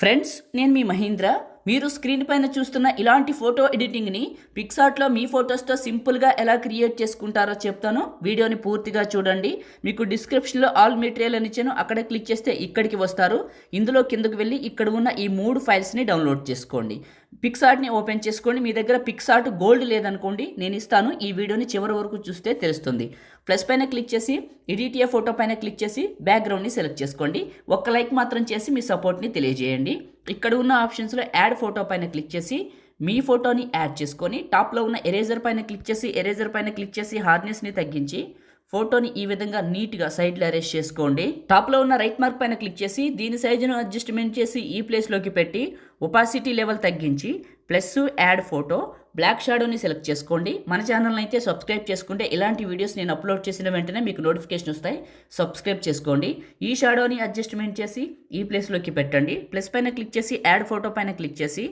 Friends, నేను మీ మహేంద్ర. మీరు screen పైన చూస్తున్న ఇలాంటి ఫోటో ఎడిటింగ్ని పిక్సార్ట్లో మీ ఫొటోస్తో సింపుల్గా ఎలా క్రియేట్ చేసుకుంటారో చెప్తాను. వీడియోని పూర్తిగా చూడండి. మీకు డిస్క్రిప్షన్లో ఆల్ మెటీరియల్ అని ఇచ్చాను, అక్కడ క్లిక్ చేస్తే ఇక్కడికి వస్తారు. ఇందులో కిందకు వెళ్ళి ఇక్కడ ఉన్న ఈ 3 ఫైల్స్ని డౌన్లోడ్ చేసుకోండి. పిక్సార్ట్ని ఓపెన్ చేసుకోండి. మీ దగ్గర పిక్సార్ట్ గోల్డ్ లేదనుకోండి, నేను ఇస్తాను. ఈ వీడియోని చివరి వరకు చూస్తే తెలుస్తుంది. ప్లస్ పైన క్లిక్ చేసి ఎడిట్ ఏ ఫోటో పైన క్లిక్ చేసి బ్యాక్గ్రౌండ్ని సెలెక్ట్ చేసుకోండి. ఒక్క లైక్ మాత్రం చేసి మీ సపోర్ట్ని తెలియజేయండి. ఇక్కడ ఉన్న ఆప్షన్స్లో యాడ్ ఫోటో పైన క్లిక్ చేసి మీ ఫోటోని యాడ్ చేసుకొని టాప్లో ఉన్న ఎరేజర్ పైన క్లిక్ చేసి హార్డ్నెస్ని తగ్గించి ఫోటోని ఈ విధంగా నీట్గా సైడ్లో అరేంజ్ చేసుకోండి. టాప్లో ఉన్న రైట్ మార్క్ పైన క్లిక్ చేసి దీని సైజును అడ్జస్ట్మెంట్ చేసి ఈ ప్లేస్లోకి పెట్టి ఒపాసిటీ లెవెల్ తగ్గించి ప్లస్ యాడ్ ఫోటో బ్లాక్ షాడోని సెలెక్ట్ చేసుకోండి. మన ఛానల్ని అయితే సబ్స్క్రైబ్ చేసుకుంటే ఇలాంటి వీడియోస్ నేను అప్లోడ్ చేసిన వెంటనే మీకు నోటిఫికేషన్ వస్తాయి. సబ్స్క్రైబ్ చేసుకోండి. ఈ షాడోని అడ్జస్ట్మెంట్ చేసి ఈ ప్లేస్లోకి పెట్టండి. ప్లస్ పైన క్లిక్ చేసి యాడ్ ఫోటో పైన క్లిక్ చేసి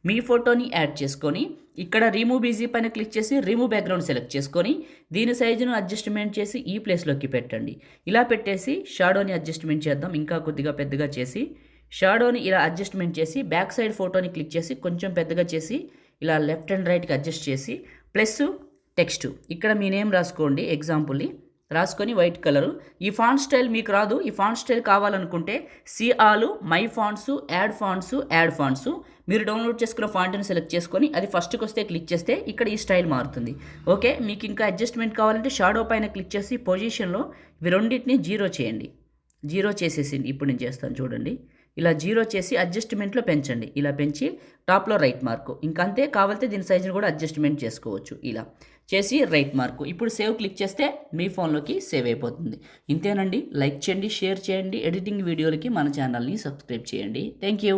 మీ ఫోటోని యాడ్ చేసుకొని ఇక్కడ రిమూవ్ బీజీ పైన క్లిక్ చేసి రిమూవ్ బ్యాక్గ్రౌండ్ సెలెక్ట్ చేసుకొని దీని సైజును అడ్జస్ట్మెంట్ చేసి ఈ ప్లేస్లోకి పెట్టండి. ఇలా పెట్టేసి షాడోని అడ్జస్ట్మెంట్ చేద్దాం. ఇంకా కొద్దిగా పెద్దగా చేసి షాడోని ఇలా అడ్జస్ట్మెంట్ చేసి బ్యాక్ సైడ్ ఫోటోని క్లిక్ చేసి కొంచెం పెద్దగా చేసి ఇలా లెఫ్ట్ అండ్ రైట్కి అడ్జస్ట్ చేసి ప్లస్ టెక్స్ట్ ఇక్కడ మీ నేమ్ రాసుకోండి. ఎగ్జాంపుల్ని రాసుకొని వైట్ కలరు. ఈ ఫాంట్ స్టైల్ మీకు రాదు. ఈ ఫాంట్ స్టైల్ కావాలనుకుంటే ఆలు మై ఫాంట్స్ యాడ్ ఫాంట్స్ మీరు డౌన్లోడ్ చేసుకున్న ఫాంట్ని సెలెక్ట్ చేసుకొని అది ఫస్ట్కి వస్తే క్లిక్ చేస్తే ఇక్కడ ఈ స్టైల్ మారుతుంది. ఓకే, మీకు ఇంకా అడ్జస్ట్మెంట్ కావాలంటే షాడో పైన క్లిక్ చేసి పొజిషన్లో ఇవి రెండింటిని 0 చేయండి. 0 చేసేసింది. ఇప్పుడు నేను చేస్తాను చూడండి. ఇలా 0 చేసి అడ్జస్ట్మెంట్లో పెంచండి. ఇలా పెంచి టాప్లో రైట్ మార్కు. ఇంకంతే, కావాలంటే దీని సైజుని కూడా అడ్జస్ట్మెంట్ చేసుకోవచ్చు. ఇలా చేసి రైట్ మార్కు. ఇప్పుడు సేవ్ క్లిక్ చేస్తే మీ ఫోన్లోకి సేవ్ అయిపోతుంది. ఇంతేనండి. లైక్ చేయండి, షేర్ చేయండి. ఎడిటింగ్ వీడియోలకి మన ఛానల్ని సబ్స్క్రైబ్ చేయండి. Thank you.